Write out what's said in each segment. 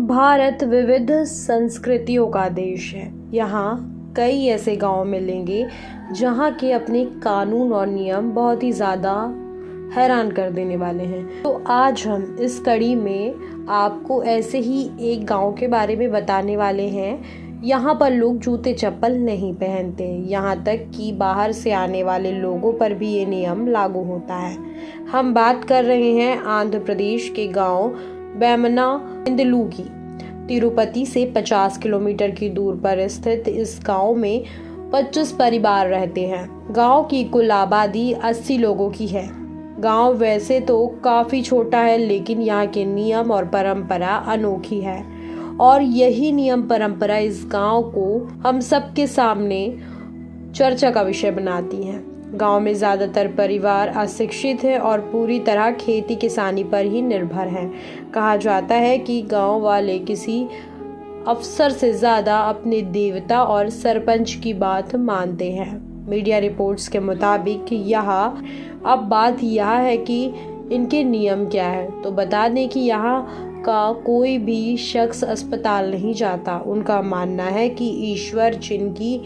भारत विविध संस्कृतियों का देश है। यहाँ कई ऐसे गांव मिलेंगे जहाँ के अपने कानून और नियम बहुत ही ज़्यादा हैरान कर देने वाले हैं। तो आज हम इस कड़ी में आपको ऐसे ही एक गांव के बारे में बताने वाले हैं। यहाँ पर लोग जूते चप्पल नहीं पहनते, यहाँ तक कि बाहर से आने वाले लोगों पर भी ये नियम लागू होता है। हम बात कर रहे हैं आंध्र प्रदेश के गांव बेमना-इंदलू की। तिरुपति से 50 किलोमीटर की दूर पर स्थित इस गांव में 25 परिवार रहते हैं। गांव की कुल आबादी 80 लोगों की है। गांव वैसे तो काफ़ी छोटा है, लेकिन यहाँ के नियम और परंपरा अनोखी है और यही नियम परंपरा इस गांव को हम सबके सामने चर्चा का विषय बनाती हैं। गांव में ज़्यादातर परिवार अशिक्षित हैं और पूरी तरह खेती किसानी पर ही निर्भर हैं। कहा जाता है कि गांव वाले किसी अफसर से ज़्यादा अपने देवता और सरपंच की बात मानते हैं। मीडिया रिपोर्ट्स के मुताबिक अब बात यह है कि इनके नियम क्या है। तो बता दें कि यहाँ का कोई भी शख्स अस्पताल नहीं जाता। उनका मानना है कि ईश्वर जिनकी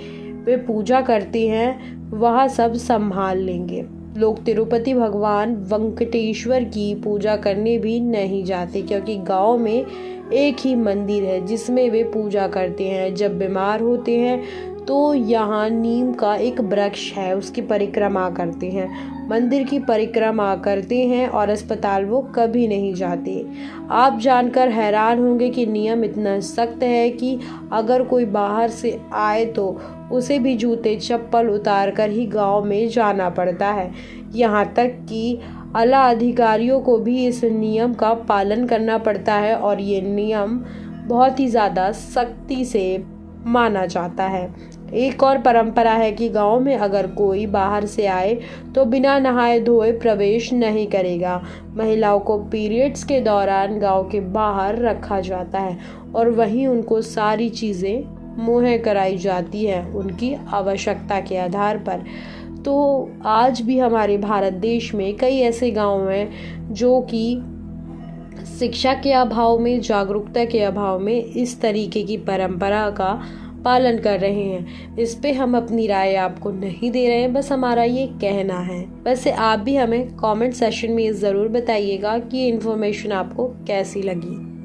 वे पूजा करते हैं वह सब संभाल लेंगे। लोग तिरुपति भगवान वेंकटेश्वर की पूजा करने भी नहीं जाते, क्योंकि गांव में एक ही मंदिर है जिसमें वे पूजा करते हैं। जब बीमार होते हैं तो यहाँ नीम का एक वृक्ष है, उसकी परिक्रमा करते हैं, मंदिर की परिक्रमा करते हैं और अस्पताल वो कभी नहीं जाते। आप जानकर हैरान होंगे कि नियम इतना सख्त है कि अगर कोई बाहर से आए तो उसे भी जूते चप्पल उतार कर ही गांव में जाना पड़ता है। यहाँ तक कि आला अधिकारियों को भी इस नियम का पालन करना पड़ता है और ये नियम बहुत ही ज़्यादा सख्ती से माना जाता है। एक और परंपरा है कि गांव में अगर कोई बाहर से आए तो बिना नहाए धोए प्रवेश नहीं करेगा। महिलाओं को पीरियड्स के दौरान गांव के बाहर रखा जाता है और वहीं उनको सारी चीज़ें मुहैया कराई जाती है उनकी आवश्यकता के आधार पर। तो आज भी हमारे भारत देश में कई ऐसे गांव हैं जो कि शिक्षा के अभाव में, जागरूकता के अभाव में इस तरीके की परंपरा का पालन कर रहे हैं। इस पे हम अपनी राय आपको नहीं दे रहे हैं, बस हमारा ये कहना है। वैसे आप भी हमें कमेंट सेक्शन में ज़रूर बताइएगा कि ये इन्फॉर्मेशन आपको कैसी लगी।